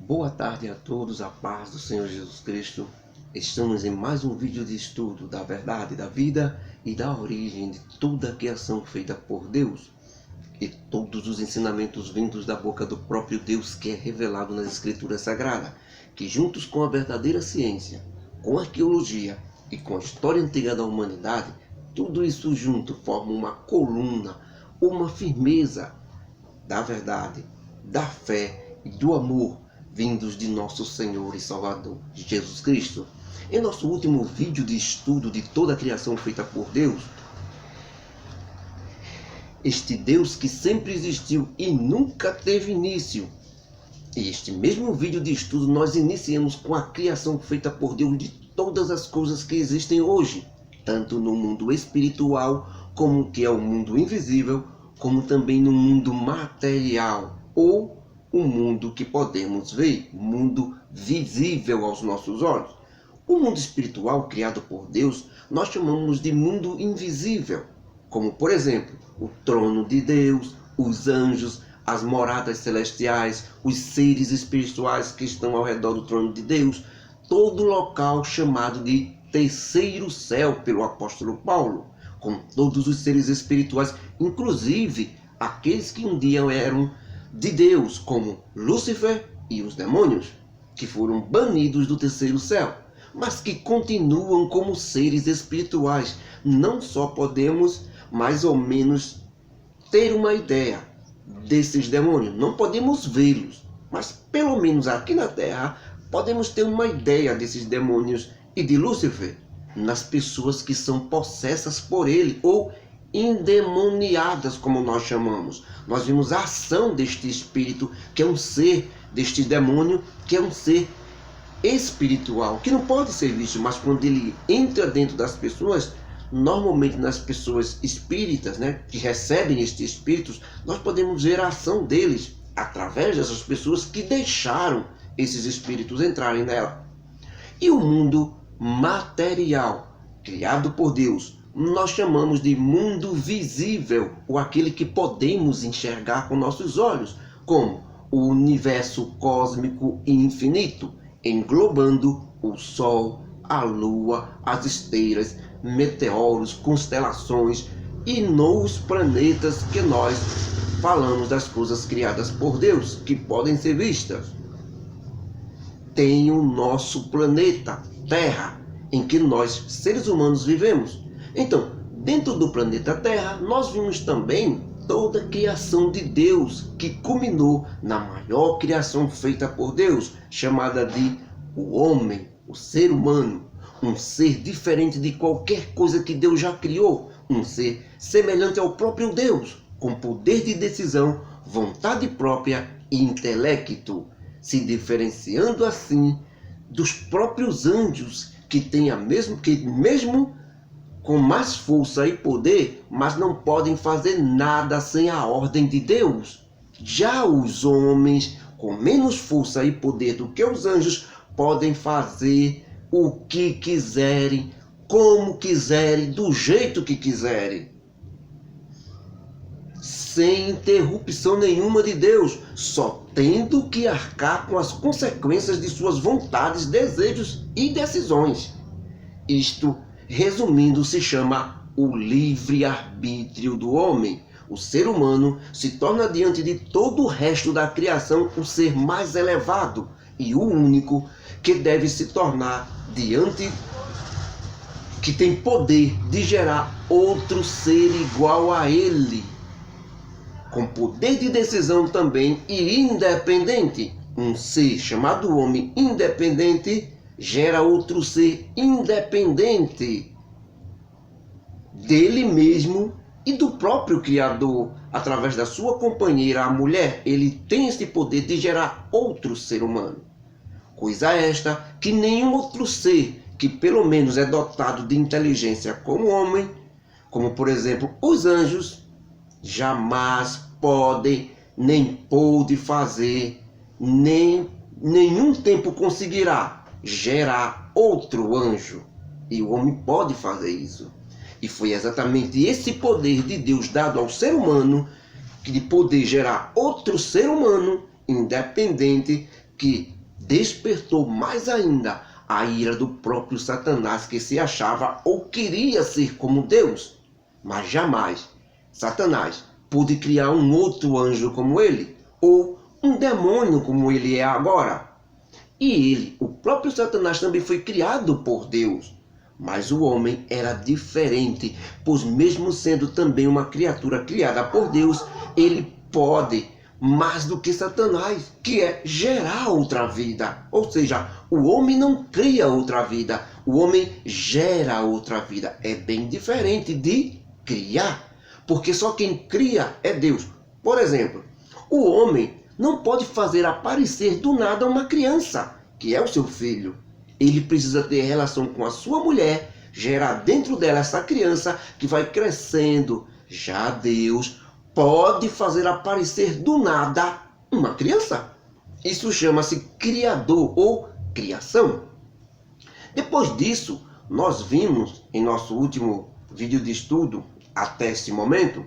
Boa tarde a todos, a paz do Senhor Jesus Cristo. Estamos em mais um vídeo de estudo da verdade, da vida e da origem de toda a criação feita por Deus e todos os ensinamentos vindos da boca do próprio Deus que é revelado nas Escrituras Sagradas, que juntos com a verdadeira ciência, com a arqueologia e com a história antiga da humanidade, tudo isso junto forma uma coluna, uma firmeza da verdade, da fé e do amor vindos de nosso Senhor e Salvador Jesus Cristo. Em nosso último vídeo de estudo de toda a criação feita por Deus, este Deus que sempre existiu e nunca teve início, e este mesmo vídeo de estudo nós iniciamos com a criação feita por Deus de todas as coisas que existem hoje, tanto no mundo espiritual, como que é o mundo invisível, como também no mundo material, ou o mundo que podemos ver, mundo visível aos nossos olhos. O mundo espiritual criado por Deus, nós chamamos de mundo invisível, como por exemplo, o trono de Deus, os anjos, as moradas celestiais, os seres espirituais que estão ao redor do trono de Deus, todo local chamado de terceiro céu pelo apóstolo Paulo, com todos os seres espirituais, inclusive aqueles que um dia eram de Deus, como Lúcifer e os demônios, que foram banidos do terceiro céu, mas que continuam como seres espirituais. Não só podemos mais ou menos ter uma ideia desses demônios, não podemos vê-los, mas pelo menos aqui na Terra podemos ter uma ideia desses demônios e de Lúcifer nas pessoas que são possessas por ele ou endemoniadas, como nós chamamos. Nós vimos a ação deste espírito, que é um ser, deste demônio, que é um ser espiritual, que não pode ser visto, mas quando ele entra dentro das pessoas, normalmente nas pessoas espíritas, que recebem estes espíritos, nós podemos ver a ação deles através dessas pessoas que deixaram esses espíritos entrarem nela. E o mundo material, criado por Deus, nós chamamos de mundo visível, ou aquele que podemos enxergar com nossos olhos, como o universo cósmico e infinito, englobando o Sol, a Lua, as estrelas, meteoros, constelações e nos planetas que nós falamos das coisas criadas por Deus, que podem ser vistas. Tem o nosso planeta, Terra, em que nós, seres humanos, vivemos. Então, dentro do planeta Terra, nós vimos também toda a criação de Deus, que culminou na maior criação feita por Deus, chamada de o homem, o ser humano, um ser diferente de qualquer coisa que Deus já criou, um ser semelhante ao próprio Deus, com poder de decisão, vontade própria e intelecto, se diferenciando assim dos próprios anjos, que têm mesmo com mais força e poder, mas não podem fazer nada sem a ordem de Deus. Já os homens, com menos força e poder do que os anjos, podem fazer o que quiserem, como quiserem, do jeito que quiserem, sem interrupção nenhuma de Deus, só tendo que arcar com as consequências de suas vontades, desejos e decisões. Isto, resumindo, se chama o livre-arbítrio do homem. O ser humano se torna diante de todo o resto da criação o ser mais elevado e o único que deve se tornar diante, que tem poder de gerar outro ser igual a ele, com poder de decisão também e independente. Um ser chamado homem independente gera outro ser independente dele mesmo e do próprio Criador. Através da sua companheira, a mulher, ele tem esse poder de gerar outro ser humano. Coisa esta que nenhum outro ser, que pelo menos é dotado de inteligência como o homem, como por exemplo os anjos, jamais podem, nem pôde fazer, nem nenhum tempo conseguirá gerar outro anjo. E o homem pode fazer isso. E foi exatamente esse poder de Deus dado ao ser humano, que de poder gerar outro ser humano independente, que despertou mais ainda a ira do próprio Satanás, que se achava ou queria ser como Deus. Mas jamais Satanás pôde criar um outro anjo como ele, ou um demônio como ele é agora. E ele, o próprio Satanás, também foi criado por Deus. Mas o homem era diferente, pois mesmo sendo também uma criatura criada por Deus, ele pode mais do que Satanás, que é gerar outra vida. Ou seja, o homem não cria outra vida, o homem gera outra vida. É bem diferente de criar, porque só quem cria é Deus. Por exemplo, o homem não pode fazer aparecer do nada uma criança, que é o seu filho. Ele precisa ter relação com a sua mulher, gerar dentro dela essa criança que vai crescendo. Já Deus pode fazer aparecer do nada uma criança. Isso chama-se criador ou criação. Depois disso, nós vimos em nosso último vídeo de estudo, até esse momento,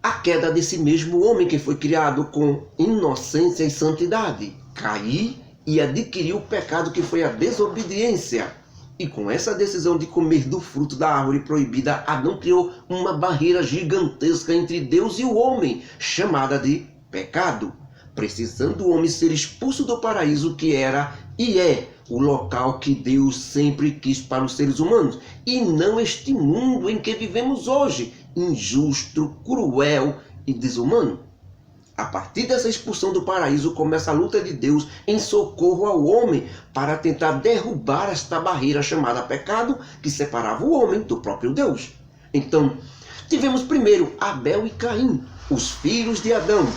a queda desse mesmo homem que foi criado com inocência e santidade. Cair e adquirir o pecado, que foi a desobediência. E com essa decisão de comer do fruto da árvore proibida, Adão criou uma barreira gigantesca entre Deus e o homem, chamada de pecado, precisando o homem ser expulso do paraíso, que era e é o local que Deus sempre quis para os seres humanos, e não este mundo em que vivemos hoje, injusto, cruel e desumano. A partir dessa expulsão do paraíso, começa a luta de Deus em socorro ao homem para tentar derrubar esta barreira chamada pecado, que separava o homem do próprio Deus. Então, tivemos primeiro Abel e Caim, os filhos de Adão,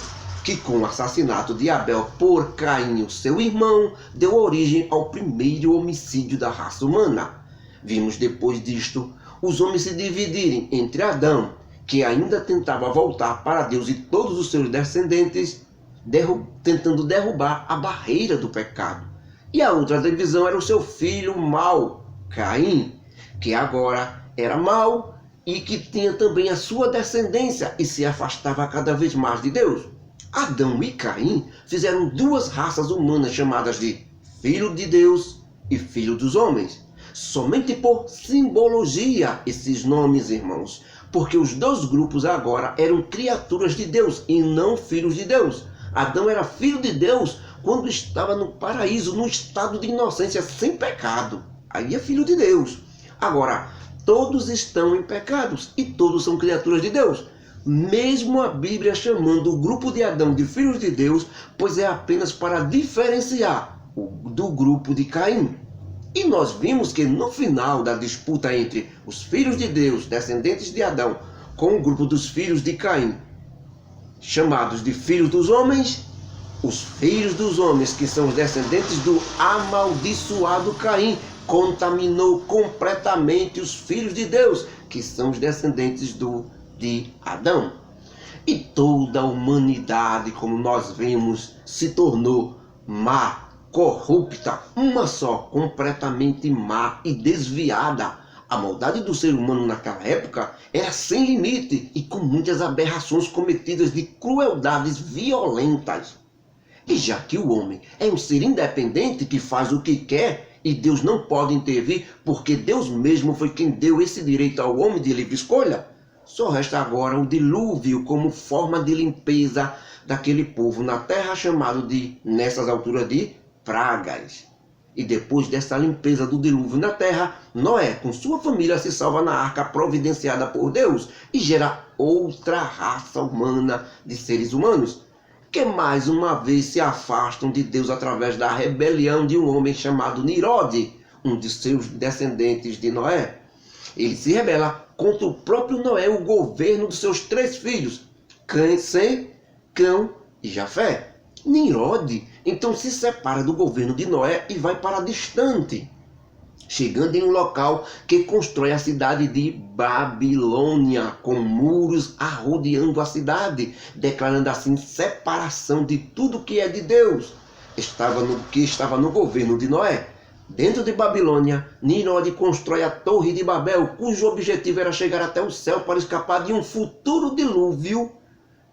que com o assassinato de Abel por Caim, seu irmão, deu origem ao primeiro homicídio da raça humana. Vimos depois disto os homens se dividirem entre Adão, que ainda tentava voltar para Deus, e todos os seus descendentes tentando derrubar a barreira do pecado. E a outra divisão era o seu filho mau, Caim, que agora era mau e que tinha também a sua descendência e se afastava cada vez mais de Deus. Adão e Caim fizeram duas raças humanas chamadas de filho de Deus e filho dos homens. Somente por simbologia esses nomes, irmãos, porque os dois grupos agora eram criaturas de Deus e não filhos de Deus. Adão era filho de Deus quando estava no paraíso, no estado de inocência, sem pecado. Aí é filho de Deus. Agora, todos estão em pecados e todos são criaturas de Deus. Mesmo a Bíblia chamando o grupo de Adão de filhos de Deus, pois é apenas para diferenciar do grupo de Caim. E nós vimos que no final da disputa entre os filhos de Deus, descendentes de Adão, com o grupo dos filhos de Caim, chamados de filhos dos homens, os filhos dos homens, que são os descendentes do amaldiçoado Caim, contaminou completamente os filhos de Deus, que são os descendentes de Adão. E toda a humanidade, como nós vemos, se tornou má, corrupta, uma só, completamente má e desviada. A maldade do ser humano naquela época era sem limite e com muitas aberrações cometidas de crueldades violentas. E já que o homem é um ser independente que faz o que quer e Deus não pode intervir, porque Deus mesmo foi quem deu esse direito ao homem de livre escolha, só resta agora o dilúvio como forma de limpeza daquele povo na terra, chamado nessas alturas de pragas. E depois dessa limpeza do dilúvio na terra, Noé com sua família se salva na arca providenciada por Deus e gera outra raça humana de seres humanos, que mais uma vez se afastam de Deus através da rebelião de um homem chamado Nirode, um de seus descendentes de Noé. Ele se rebela contra o próprio Noé, o governo dos seus 3 filhos, Sem, Cão e Jafé. Nirode então se separa do governo de Noé e vai para distante, chegando em um local que constrói a cidade de Babilônia, com muros arrodeando a cidade, declarando assim separação de tudo que é de Deus, que estava no governo de Noé. Dentro de Babilônia, Nirode constrói a Torre de Babel, cujo objetivo era chegar até o céu para escapar de um futuro dilúvio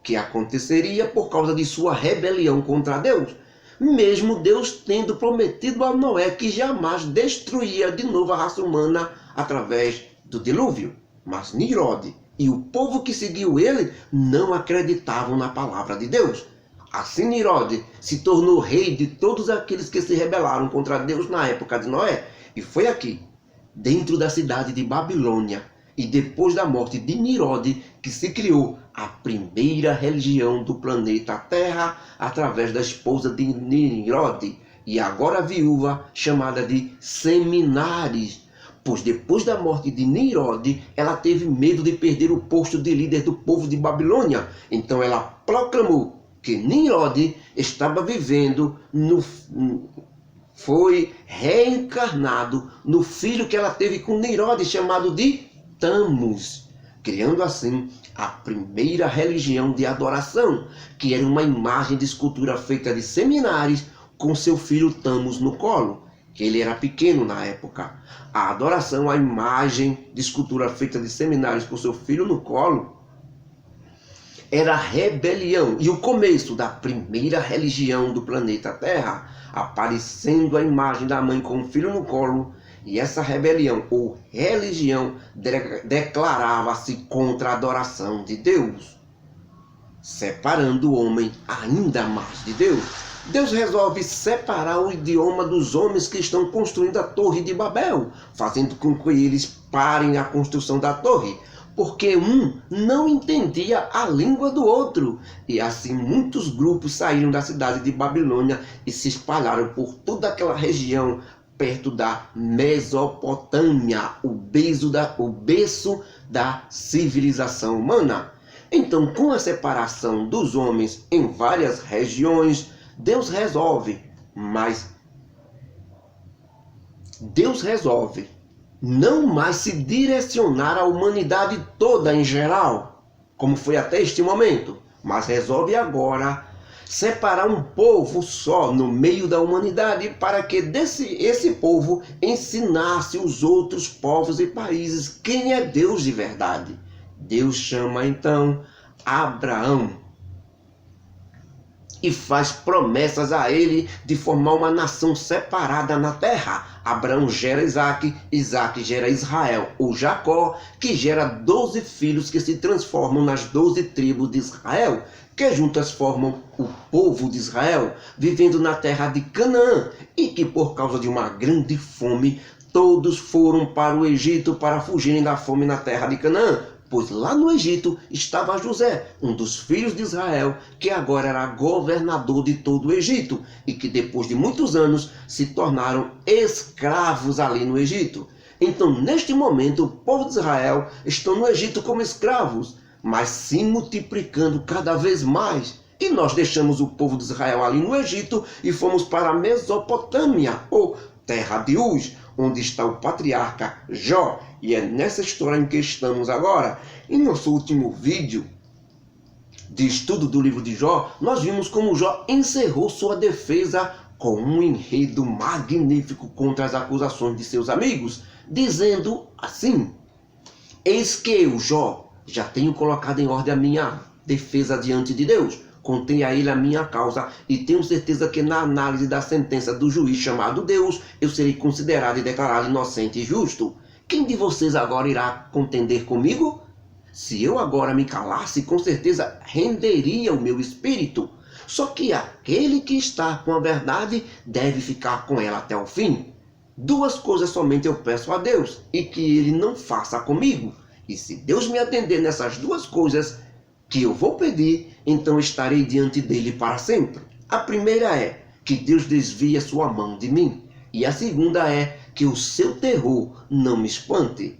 que aconteceria por causa de sua rebelião contra Deus. mesmo Deus tendo prometido a Noé que jamais destruía de novo a raça humana através do dilúvio. Mas Nimrod e o povo que seguiu ele não acreditavam na palavra de Deus. Assim Nimrod se tornou rei de todos aqueles que se rebelaram contra Deus na época de Noé. E foi aqui, dentro da cidade de Babilônia, e depois da morte de Nimrod, que se criou a primeira religião do planeta Terra através da esposa de Nimrod, e agora viúva, chamada de Seminares. Pois depois da morte de Nimrod, ela teve medo de perder o posto de líder do povo de Babilônia. Então ela proclamou que Nimrod estava vivendo foi reencarnado no filho que ela teve com Nimrod, chamado de Tammuz, criando assim a primeira religião de adoração, que era uma imagem de escultura feita de Seminares com seu filho Tammuz no colo, que ele era pequeno na época. A adoração à imagem de escultura feita de Seminares com seu filho no colo era rebelião e o começo da primeira religião do planeta Terra, aparecendo a imagem da mãe com o filho no colo. E essa rebelião ou religião declarava-se contra a adoração de Deus, separando o homem ainda mais de Deus. Deus resolve separar o idioma dos homens que estão construindo a Torre de Babel, fazendo com que eles parem a construção da torre, porque um não entendia a língua do outro. E assim muitos grupos saíram da cidade de Babilônia e se espalharam por toda aquela região perto da Mesopotâmia, o berço da civilização humana. Então, com a separação dos homens em várias regiões, Deus resolve não mais se direcionar à humanidade toda em geral, como foi até este momento, mas resolve agora separar um povo só no meio da humanidade para que esse povo ensinasse os outros povos e países quem é Deus de verdade. Deus chama então Abraão e faz promessas a ele de formar uma nação separada na terra. Abraão gera Isaac, Isaac gera Israel, ou Jacó, que gera 12 filhos que se transformam nas 12 tribos de Israel, que juntas formam o povo de Israel, vivendo na terra de Canaã, e que por causa de uma grande fome, todos foram para o Egito para fugirem da fome na terra de Canaã. Pois lá no Egito estava José, um dos filhos de Israel, que agora era governador de todo o Egito, e que depois de muitos anos se tornaram escravos ali no Egito. Então, neste momento, o povo de Israel está no Egito como escravos, mas se multiplicando cada vez mais. E nós deixamos o povo de Israel ali no Egito e fomos para a Mesopotâmia, ou terra de Uz, onde está o patriarca Jó. E é nessa história em que estamos agora. Em nosso último vídeo de estudo do livro de Jó, nós vimos como Jó encerrou sua defesa com um enredo magnífico contra as acusações de seus amigos, dizendo assim: eis que eu, Jó, já tenho colocado em ordem a minha defesa diante de Deus. Contei a ele a minha causa e tenho certeza que na análise da sentença do juiz chamado Deus, eu serei considerado e declarado inocente e justo. Quem de vocês agora irá contender comigo? Se eu agora me calasse, com certeza renderia o meu espírito. Só que aquele que está com a verdade deve ficar com ela até o fim. Duas coisas somente eu peço a Deus, e que ele não faça comigo. E se Deus me atender nessas duas coisas que eu vou pedir, então estarei diante dele para sempre. A primeira é que Deus desvie a sua mão de mim. E a segunda é que o seu terror não me espante.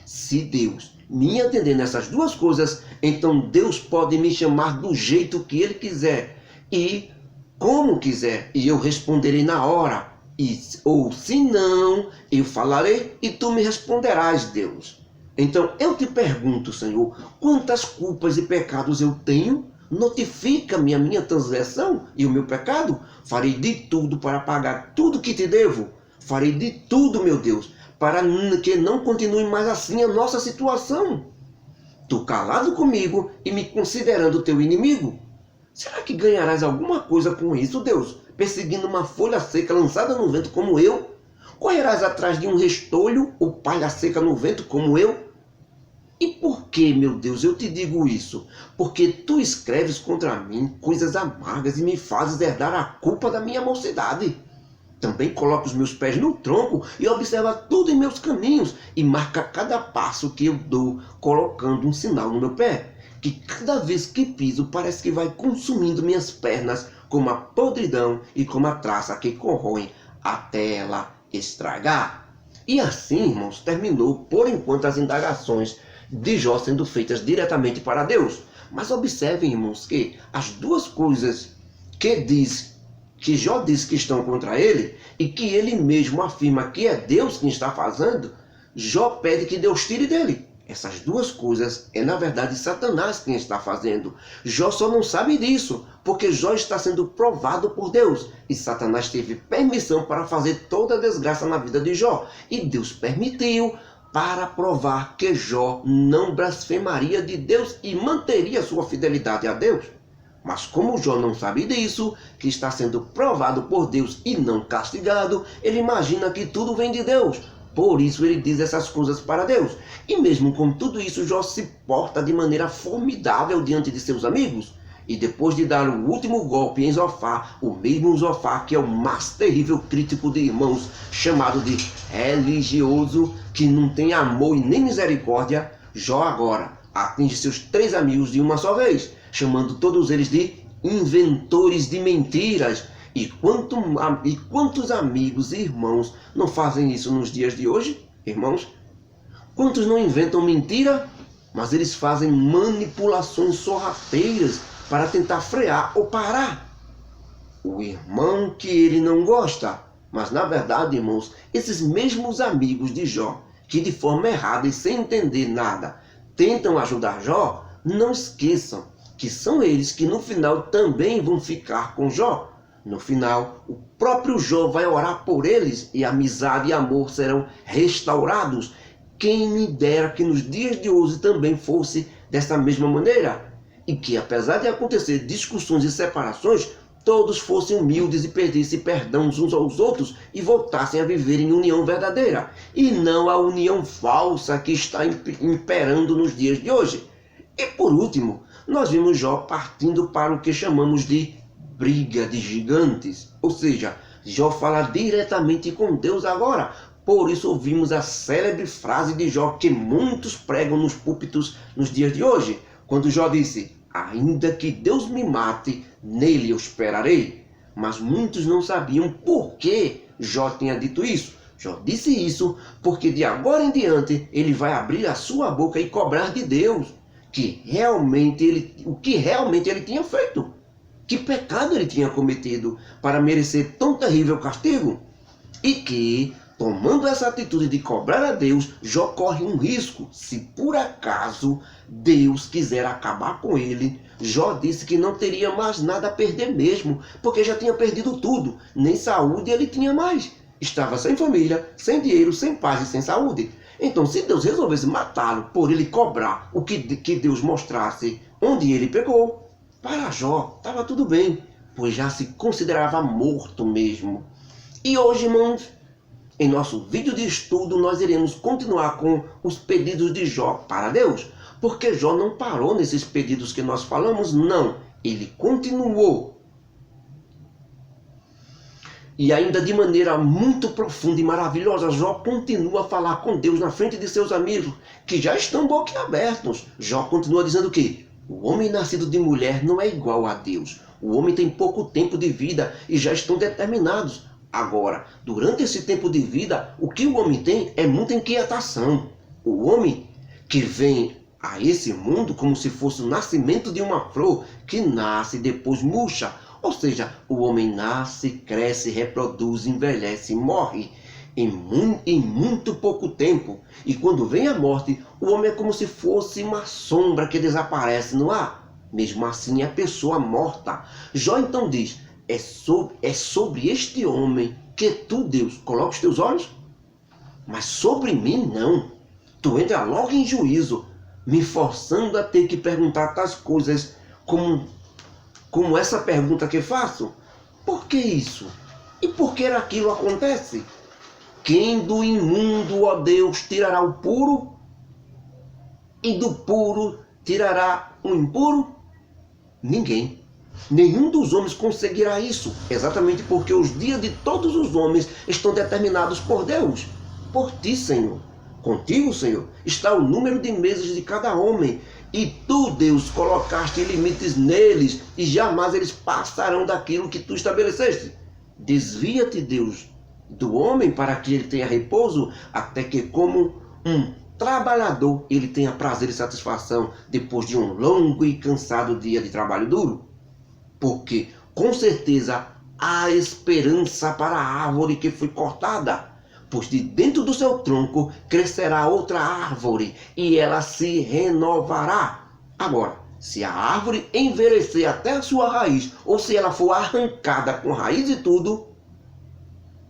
Se Deus me atender nessas duas coisas, então Deus pode me chamar do jeito que ele quiser e como quiser, e eu responderei na hora. Ou se não, eu falarei e tu me responderás, Deus. Então eu te pergunto, Senhor, quantas culpas e pecados eu tenho? Notifica-me a minha transgressão e o meu pecado. Farei de tudo para pagar tudo que te devo. Farei de tudo, meu Deus, para que não continue mais assim a nossa situação. Tu calado comigo e me considerando teu inimigo. Será que ganharás alguma coisa com isso, Deus? perseguindo uma folha seca lançada no vento como eu? Correrás atrás de um restolho ou palha seca no vento como eu? E por que, meu Deus, eu te digo isso? Porque tu escreves contra mim coisas amargas e me fazes herdar a culpa da minha mocidade. Também coloca os meus pés no tronco e observa tudo em meus caminhos e marca cada passo que eu dou, colocando um sinal no meu pé, que cada vez que piso parece que vai consumindo minhas pernas como a podridão e como a traça que corroem até ela estragar. E assim, irmãos, terminou por enquanto as indagações de Jó sendo feitas diretamente para Deus. Mas observem, irmãos, que as duas coisas que Jó diz que estão contra ele e que ele mesmo afirma que é Deus quem está fazendo, Jó pede que Deus tire dele. Essas duas coisas é na verdade Satanás quem está fazendo. Jó só não sabe disso, porque Jó está sendo provado por Deus. E Satanás teve permissão para fazer toda a desgraça na vida de Jó. E Deus permitiu para provar que Jó não blasfemaria de Deus e manteria sua fidelidade a Deus. Mas como Jó não sabe disso, que está sendo provado por Deus e não castigado, ele imagina que tudo vem de Deus. Por isso ele diz essas coisas para Deus. E mesmo com tudo isso, Jó se porta de maneira formidável diante de seus amigos. E depois de dar o último golpe em Zofar, o mesmo Zofar que é o mais terrível crítico de irmãos, chamado de religioso, que não tem amor e nem misericórdia, Jó agora atinge seus 3 amigos de uma só vez, chamando todos eles de inventores de mentiras. E quantos amigos e irmãos não fazem isso nos dias de hoje, irmãos? Quantos não inventam mentira, mas eles fazem manipulações sorrateiras para tentar frear ou parar o irmão que ele não gosta? Mas na verdade, irmãos, esses mesmos amigos de Jó, que de forma errada e sem entender nada tentam ajudar Jó, não esqueçam que são eles que no final também vão ficar com Jó. No final, o próprio Jó vai orar por eles e amizade e amor serão restaurados. Quem me dera que nos dias de hoje também fosse dessa mesma maneira. E que apesar de acontecer discussões e separações, todos fossem humildes e pedissem perdão uns aos outros e voltassem a viver em união verdadeira. E não a união falsa que está imperando nos dias de hoje. E por último, nós vimos Jó partindo para o que chamamos de briga de gigantes. Ou seja, Jó fala diretamente com Deus agora. Por isso ouvimos a célebre frase de Jó que muitos pregam nos púlpitos nos dias de hoje. Quando Jó disse, ainda que Deus me mate, nele eu esperarei. Mas muitos não sabiam por que Jó tinha dito isso. Jó disse isso porque de agora em diante ele vai abrir a sua boca e cobrar de Deus o que realmente ele tinha feito. Que pecado ele tinha cometido para merecer tão terrível castigo? E que, tomando essa atitude de cobrar a Deus, Jó corre um risco. Se por acaso Deus quiser acabar com ele, Jó disse que não teria mais nada a perder mesmo, porque já tinha perdido tudo. Nem saúde ele tinha mais. Estava sem família, sem dinheiro, sem paz e sem saúde. Então, se Deus resolvesse matá-lo por ele cobrar o que Deus mostrasse onde ele pecou, para Jó estava tudo bem, pois já se considerava morto mesmo. E hoje, irmãos, em nosso vídeo de estudo, nós iremos continuar com os pedidos de Jó para Deus. Porque Jó não parou nesses pedidos que nós falamos, não. Ele continuou. E ainda de maneira muito profunda e maravilhosa, Jó continua a falar com Deus na frente de seus amigos, que já estão boquiabertos. Jó continua dizendo que o homem nascido de mulher não é igual a Deus. O homem tem pouco tempo de vida e já estão determinados. Agora, durante esse tempo de vida, o que o homem tem é muita inquietação. O homem que vem a esse mundo como se fosse o nascimento de uma flor que nasce e depois murcha. Ou seja, o homem nasce, cresce, reproduz, envelhece e morre em muito pouco tempo. E quando vem a morte, o homem é como se fosse uma sombra que desaparece no ar. Mesmo assim, é a pessoa morta. Jó então diz, é sobre este homem que tu, Deus, coloca os teus olhos? Mas sobre mim não. Tu entra logo em juízo, me forçando a ter que perguntar tais coisas como essa pergunta que faço. Por que isso? E por que aquilo acontece? Quem do imundo, ó Deus, tirará o puro? E do puro tirará o impuro? Ninguém. Nenhum dos homens conseguirá isso, exatamente porque os dias de todos os homens estão determinados por Deus. Por ti, Senhor. Contigo, Senhor, está o número de meses de cada homem. E tu, Deus, colocaste limites neles, e jamais eles passarão daquilo que tu estabeleceste. Desvia-te, Deus, do homem para que ele tenha repouso, até que, como um trabalhador, ele tenha prazer e satisfação depois de um longo e cansado dia de trabalho duro. Porque, com certeza, há esperança para a árvore que foi cortada, pois de dentro do seu tronco crescerá outra árvore e ela se renovará. Agora, se a árvore envelhecer até a sua raiz, ou se ela for arrancada com raiz e tudo,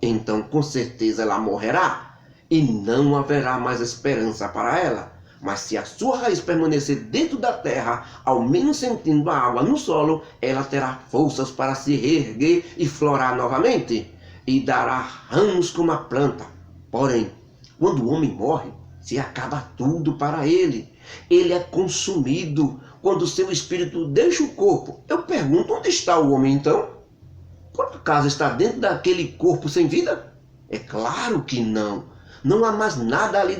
então com certeza ela morrerá e não haverá mais esperança para ela. Mas se a sua raiz permanecer dentro da terra, ao menos sentindo a água no solo, ela terá forças para se reerguer e florar novamente, e dará ramos como a planta. Porém, quando o homem morre, se acaba tudo para ele. Ele é consumido quando seu espírito deixa o corpo. Eu pergunto, onde está o homem então? Por acaso está dentro daquele corpo sem vida? É claro que não. Não há mais nada ali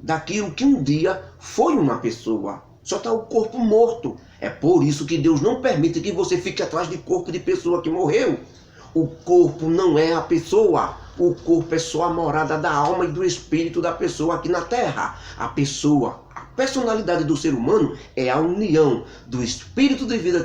daquilo que um dia foi uma pessoa. Só está o corpo morto. É por isso que Deus não permite que você fique atrás de corpo de pessoa que morreu. O corpo não é a pessoa. O corpo é só a morada da alma e do espírito da pessoa aqui na terra. A pessoa, a personalidade do ser humano é a união do espírito de vida